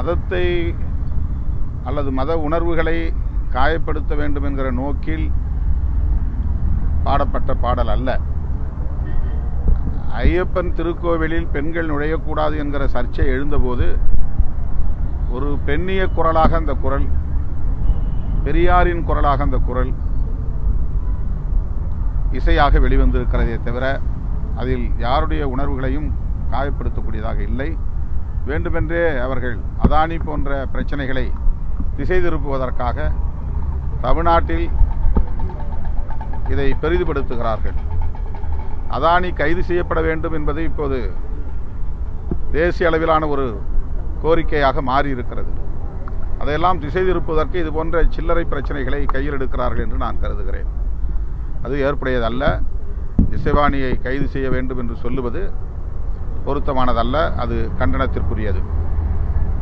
மதத்தை அல்லது மத உணர்வுகளை காயப்படுத்த வேண்டும் என்கிற நோக்கில் பாடப்பட்ட பாடல் அல்ல. ஐயப்பன் திருக்கோவிலில் பெண்கள் நுழையக்கூடாது என்கிற சர்ச்சை எழுந்தபோது ஒரு பெண்ணிய குரலாக அந்த குரல், பெரியாரின் குரலாக அந்த குரல் இசையாக வெளிவந்திருக்கிறதே தவிர அதில் யாருடைய உணர்வுகளையும் காயப்படுத்தக்கூடியதாக இல்லை. வேண்டுமென்றே அவர்கள் அதானி போன்ற பிரச்சனைகளை திசை திருப்புவதற்காக தமிழ்நாட்டில் இதை பெரிதுபடுத்துகிறார்கள். அதானி கைது செய்யப்பட வேண்டும் என்பது இப்போது தேசிய அளவிலான ஒரு கோரிக்கையாக மாறியிருக்கிறது. அதையெல்லாம் திசை திருப்புவதற்கு இது போன்ற சில்லறை பிரச்சனைகளை கையில் எடுக்கிறார்கள் என்று நான் கருதுகிறேன். அது ஏற்புடையதல்ல. இசைவாணியை கைது செய்ய வேண்டும் என்று சொல்லுவது பொருத்தமானதல்ல. அது கண்டனத்திற்குரியது.